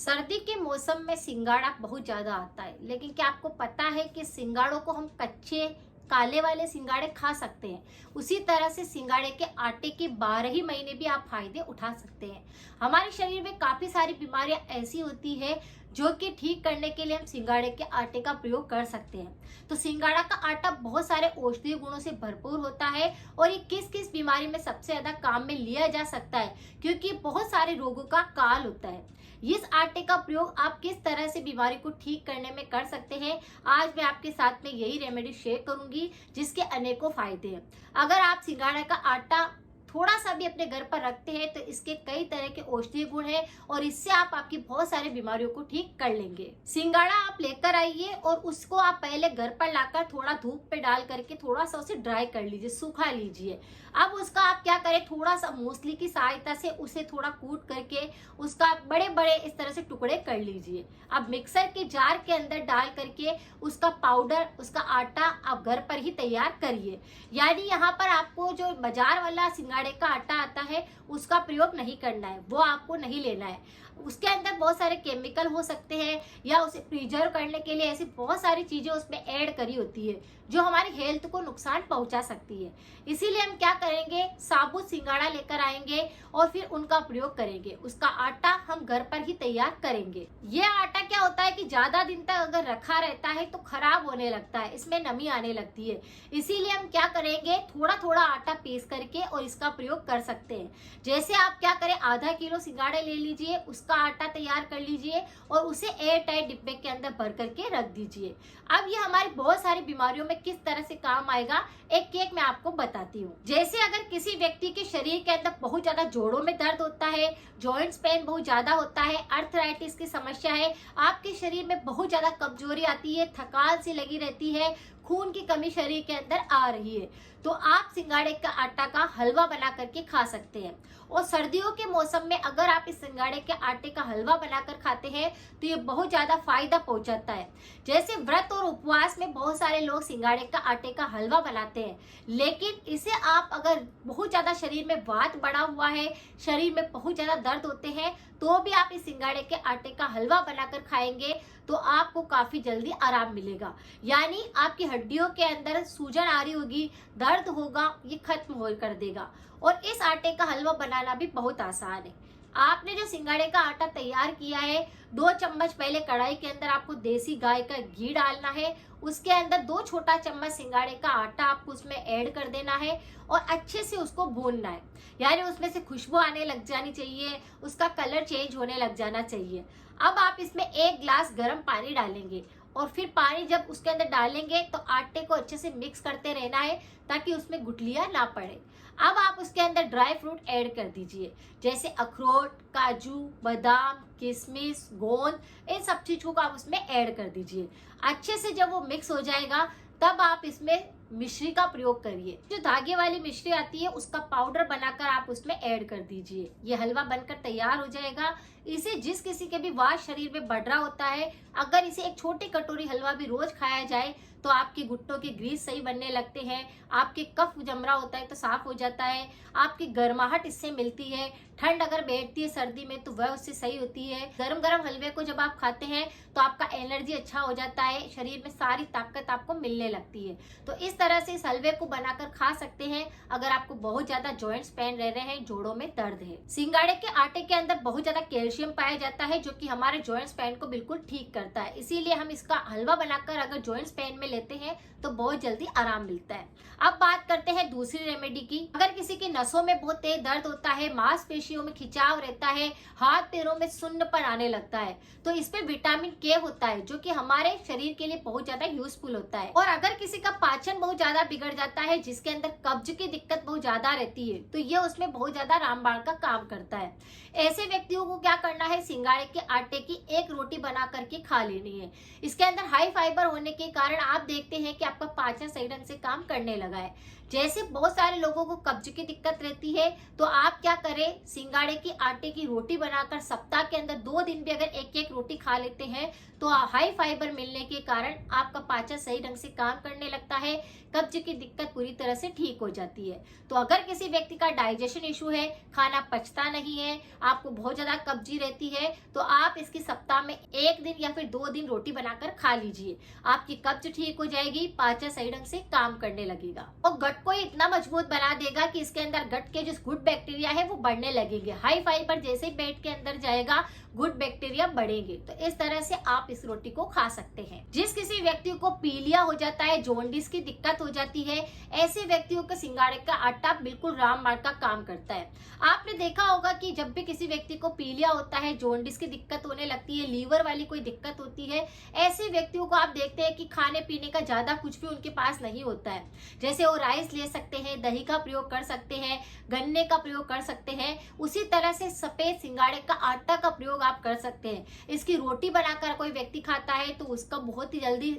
सर्दी के मौसम में सिंगाड़ा बहुत ज़्यादा आता है, लेकिन क्या आपको पता है कि सिंगाड़ों को हम कच्चे काले वाले सिंगाड़े खा सकते हैं। उसी तरह से सिंगाड़े के आटे के 12 ही महीने भी आप फायदे उठा सकते हैं। हमारे शरीर में काफ़ी सारी बीमारियां ऐसी होती है जो कि ठीक करने के लिए हम सिंगाड़े के आटे का प्रयोग कर सकते हैं। तो सिंगाड़ा का आटा बहुत सारे औषधीय गुणों से भरपूर होता है और ये किस किस बीमारी में सबसे ज़्यादा काम में लिया जा सकता है, क्योंकि बहुत सारे रोगों का काल होता है। इस आटे का प्रयोग आप किस तरह से बीमारी को ठीक करने में कर सकते हैं, आज मैं आपके साथ में यही रेमेडी शेयर करूंगी जिसके अनेकों फायदे हैं। अगर आप सिंगाड़ा का आटा थोड़ा सा भी अपने घर पर रखते हैं तो इसके कई तरह के औषधीय गुण हैं और इससे आप आपकी बहुत सारी बीमारियों को ठीक कर लेंगे। सिंगाड़ा आप लेकर आइए और उसको आप पहले घर पर लाकर थोड़ा धूप पे डाल करके थोड़ा सा उसे ड्राई कर लीजिए, सुखा लीजिए। अब उसका आप क्या करें, थोड़ा सा मूसली की सहायता से उसे थोड़ा कूट करके उसका बड़े बड़े इस तरह से टुकड़े कर लीजिए। अब मिक्सर के जार के अंदर डाल करके उसका पाउडर, उसका आटा आप घर पर ही तैयार करिए। यानी यहाँ पर आपको जो बाजार वाला सिंगाड़े का आटा आता है उसका प्रयोग नहीं करना है, वो आपको नहीं लेना है। उसके अंदर बहुत सारे केमिकल हो सकते हैं या उसे प्रिजर्व करने के लिए ऐसी बहुत सारी चीजें उसमें ऐड करी होती है जो हमारी हेल्थ को नुकसान पहुंचा सकती है। इसीलिए हम क्या करेंगे, साबुत सिंगाड़ा लेकर आएंगे और फिर उनका प्रयोग करेंगे। उसका आटा हम घर पर ही तैयार करेंगे। ये आटा क्या होता है कि ज्यादा दिन तक अगर रखा रहता है तो खराब होने लगता है, इसमें नमी आने लगती है। इसीलिए हम क्या करेंगे, थोड़ा थोड़ा आटा पीस करके और इसका प्रयोग कर सकते हैं। जैसे आप क्या करें, आधा किलो सिंगाड़े ले लीजिए, उसका आटा तैयार कर लीजिए और उसे एयर टाइट डिब्बे के अंदर भर करके रख दीजिए। अब ये हमारी बहुत सारी बीमारियों में किस तरह से काम आएगा, एक केक मैं आपको बताती हूँ। जैसे अगर किसी व्यक्ति के शरीर के अंदर बहुत ज्यादा जोड़ों में दर्द होता है, जॉइंट्स पेन बहुत ज्यादा होता है, अर्थराइटिस की समस्या है, आपके शरीर में बहुत ज्यादा कमजोरी आती है, थकान सी लगी रहती है, खून की कमी शरीर के अंदर आ रही है, तो आप सिंगाड़े का आटा का हलवा बना करके खा सकते हैं। और सर्दियों के मौसम में अगर आप इस सिंगाड़े के आटे का हलवा बनाकर खाते हैं तो ये बहुत ज्यादा फायदा पहुंचाता है। जैसे व्रत और उपवास में बहुत सारे लोग सिंगाड़े का आटे का हलवा बनाते हैं, लेकिन इसे आप अगर बहुत ज्यादा शरीर में वात बढ़ा हुआ है, शरीर में बहुत ज्यादा दर्द होते हैं, तो भी आप इस सिंगाड़े के आटे का हलवा बनाकर खाएंगे तो आपको काफी जल्दी आराम मिलेगा। यानी आपकी हड्डियों के अंदर सूजन आ रही होगी, दर्द होगा, ये खत्म हो कर देगा। और इस आटे का हलवा बनाना भी बहुत आसान है। आपने जो सिंगाड़े का आटा तैयार किया है, 2 चम्मच पहले कढ़ाई के अंदर आपको देसी गाय का घी डालना है। उसके अंदर 2 छोटा चम्मच सिंगाड़े का आटा आपको उसमें ऐड कर देना है और अच्छे से उसको भूनना है। यानी उसमें से खुशबू आने लग जानी चाहिए, उसका कलर चेंज होने लग जाना चाहिए। अब आप इसमें 1 गिलास गर्म पानी डालेंगे और फिर पानी जब उसके अंदर डालेंगे तो आटे को अच्छे से मिक्स करते रहना है ताकि उसमें गुठलियां ना पड़े। अब आप उसके अंदर ड्राई फ्रूट ऐड कर दीजिए, जैसे अखरोट, काजू, बादाम, किशमिश, गोंद, इन सब चीजों को आप उसमें ऐड कर दीजिए। अच्छे से जब वो मिक्स हो जाएगा तब आप इसमें मिश्री का प्रयोग करिए। जो धागे वाली मिश्री आती है उसका पाउडर बनाकर आप उसमें ऐड कर दीजिए। ये हलवा बनकर तैयार हो जाएगा। इसे जिस किसी के भी वात शरीर में बढ़ रहा होता है, अगर इसे एक छोटी कटोरी हलवा भी रोज खाया जाए तो आपके घुट्नों के ग्रीस सही बनने लगते हैं, आपके कफ जम रहा होता है तो साफ हो जाता है, आपकी गर्माहट इससे मिलती है, ठंड अगर बैठती है सर्दी में तो वह उससे सही होती है। गरम गरम हलवे को जब आप खाते हैं तो आपका एनर्जी अच्छा हो जाता है, शरीर में सारी ताकत आपको मिलने लगती है। तो इस तरह से इस हलवे को बनाकर खा सकते हैं अगर आपको बहुत ज्यादा जॉइंट्स पेन रह रहे हैं, जोड़ों में दर्द है। सिंगाड़े के आटे के अंदर बहुत ज्यादा कैल्शियम पाया जाता है जो कि हमारे जॉइंट्स पेन को बिल्कुल ठीक करता है। इसीलिए हम इसका हलवा बनाकर अगर जॉइंट्स पेन में लेते हैं तो बहुत जल्दी आराम मिलता है। अब बात करते हैं दूसरी रेमेडी की। अगर किसी की नसों में बहुत तेज दर्द होता है, मांसपेशियों में खिंचाव रहता है, हाथ पैरों में सुन्नपन आने लगता है, तो इसमें विटामिन के होता है जो कि हमारे शरीर के लिए बहुत ज्यादा यूजफुल होता है। और अगर किसी का पाचन बहुत ज्यादा बिगड़ जाता है, जिसके अंदर कब्ज की दिक्कत बहुत ज्यादा रहती है, तो ये उसमें बहुत ज्यादा रामबाण का काम करता है। ऐसे व्यक्तियों को क्या करना है, सिंगाड़े के आटे की 1 रोटी बना करके खा लेनी है। इसके अंदर हाई फाइबर होने के कारण आप देखते हैं कि आपका पाचन सही ढंग से काम करने लगा है। जैसे बहुत सारे लोगों को कब्ज की दिक्कत रहती है, तो आप क्या करें, सिंगाड़े की आटे की रोटी बनाकर सप्ताह के अंदर 2 दिन भी अगर एक एक रोटी खा लेते हैं तो हाई फाइबर मिलने के कारण आपका पाचन सही ढंग से काम करने लगता है, कब्ज की दिक्कत पूरी तरह से ठीक हो जाती है। तो अगर किसी व्यक्ति का डाइजेशन इशू है, खाना पचता नहीं है, आपको बहुत ज्यादा कब्जी रहती है, तो आप इसकी सप्ताह में 1 दिन या फिर 2 दिन रोटी बनाकर खा लीजिए। आपकी कब्ज ठीक हो जाएगी, पाचन सही ढंग से काम करने लगेगा और गट को इतना मजबूत बना देगा कि इसके अंदर गट के जो गुड बैक्टीरिया है वो बढ़ने लगेंगे। हाई फाइबर जैसे ही पेट के अंदर जाएगा, गुड बैक्टीरिया बढ़ेंगे। तो इस तरह से आप इस रोटी को खा सकते हैं। जिस किसी व्यक्ति को पीलिया हो जाता है, जॉन्डिस की दिक्कत हो जाती है, ऐसे व्यक्तियों के सिंगाड़े का आटा बिल्कुल रामबाण का काम करता है। आपने देखा होगा कि जब भी किसी व्यक्ति को पीलिया होता है, जॉन्डिस की दिक्कत होने लगती है, लीवर वाली कोई दिक्कत होती है, ऐसे व्यक्तियों को आप देखते हैं कि खाने पीने का ज्यादा कुछ भी उनके पास नहीं होता है। जैसे वो राइस ले सकते हैं, दही का प्रयोग कर सकते हैं, गन्ने का प्रयोग कर सकते हैं, उसी तरह से सफेद सिंगाड़े का आटा का प्रयोग आप कर सकते हैं। इसकी रोटी बनाकर कोई व्यक्ति खाता है तो उसका बहुत ही जल्दी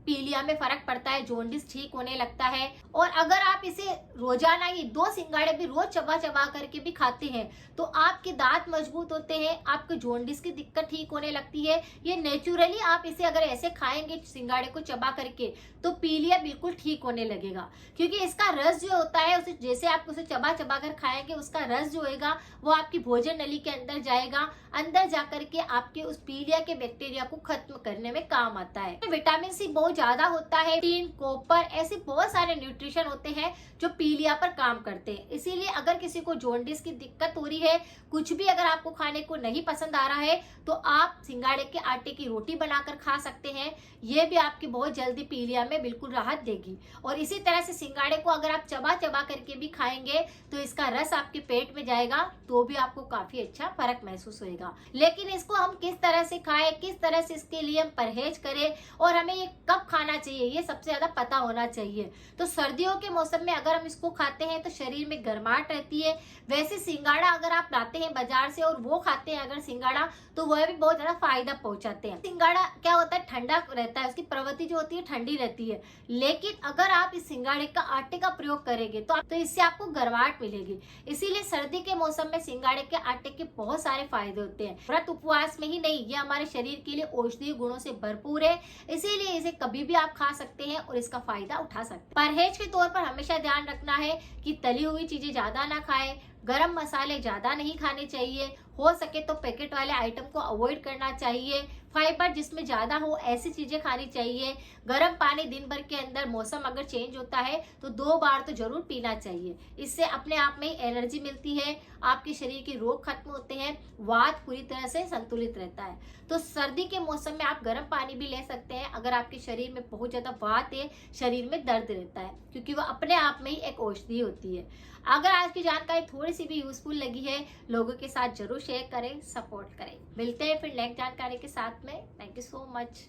पीलिया में फर्क पड़ता है, जॉन्डिस ठीक होने लगता है। और अगर आप इसे रोजाना ये 2 सिंगाड़े भी रोज चबा चबा करके भी खाते हैं तो आपके दांत मजबूत होते हैं, आपके जॉन्डिस की दिक्कत ठीक होने लगती है। ये नेचुरली आप इसे अगर ऐसे खाएंगे सिंगाड़े को चबा करके तो पीलिया बिल्कुल ठीक होने लगेगा, क्योंकि इसका रस जो होता है उसे जैसे आप उसे चबा चबा कर खाएंगे, उसका रस जो होगा वो आपकी भोजन नली के अंदर जाएगा, अंदर जाकर के आपके उस पीलिया के बैक्टीरिया को खत्म करने में काम आता है। विटामिन सी बहुत ज्यादा होता है, टीन, कॉपर, ऐसे बहुत सारे न्यूट्रिशन होते हैं जो पीलिया पर काम करते हैं। इसीलिए अगर किसी को जॉन्डिस की दिक्कत हो रही है, कुछ भी अगर आपको खाने को नहीं पसंद आ रहा है, तो आप सिंगाड़े के आटे की रोटी बनाकर खा सकते हैं। ये भी आपकी बहुत जल्दी पीलिया में बिल्कुल राहत देगी। और इसी तरह से सिंगाड़े को अगर आप चबा चबा करके भी खाएंगे तो इसका रस आपके पेट में जाएगा, तो भी आपको काफी अच्छा फर्क महसूस होगा। लेकिन इसको हम किस तरह से खाएं, किस तरह से इसके लिए हम परहेज करें और हमें ये कब खाना चाहिए, ये सबसे ज्यादा पता होना चाहिए। तो सर्दियों के मौसम में अगर हम इसको खाते हैं तो शरीर में गर्माहट रहती है। वैसे सिंगाड़ा अगर आप लाते हैं बाजार से और वो खाते हैं अगर सिंगाड़ा, तो वह भी बहुत ज्यादा फायदा पहुंचाते हैं। सिंगाड़ा क्या होता है, ठंडा रहता है, उसकी प्रवृत्ति जो होती है ठंडी रहती है। लेकिन अगर आप इस सिंगाड़े का आटे का प्रयोग करेंगे तो इससे आपको गर्माहट मिलेगी। इसीलिए सर्दी के मौसम में सिंगाड़े के आटे के बहुत सारे फायदे होते हैं। व्रत उपवास में ही नहीं, ये हमारे शरीर के लिए औषधीय गुणों से भरपूर है, इसीलिए इसे कभी भी आप खा सकते हैं और इसका फायदा उठा सकते हैं। परहेज के तौर पर हमेशा ध्यान रखना है कि तली हुई चीजें ज्यादा ना खाएं, गरम मसाले ज्यादा नहीं खाने चाहिए, हो सके तो पैकेट वाले आइटम को अवॉइड करना चाहिए, फाइबर जिसमें ज्यादा हो ऐसी चीजें खानी चाहिए। गर्म पानी दिन भर के अंदर मौसम अगर चेंज होता है तो 2 बार तो जरूर पीना चाहिए। इससे अपने आप में ही एनर्जी मिलती है, आपके शरीर के रोग खत्म होते हैं, वात पूरी तरह से संतुलित रहता है। तो सर्दी के मौसम में आप गर्म पानी भी ले सकते हैं अगर आपके शरीर में बहुत ज्यादा वात है, शरीर में दर्द रहता है, क्योंकि वो अपने आप में ही एक औषधि होती है। अगर आज की जानकारी थोड़ी सी भी यूजफुल लगी है, लोगों के साथ जरूर शेयर करें, सपोर्ट करें। मिलते हैं फिर नेक्स्ट जानकारी के साथ में। Thank you so much.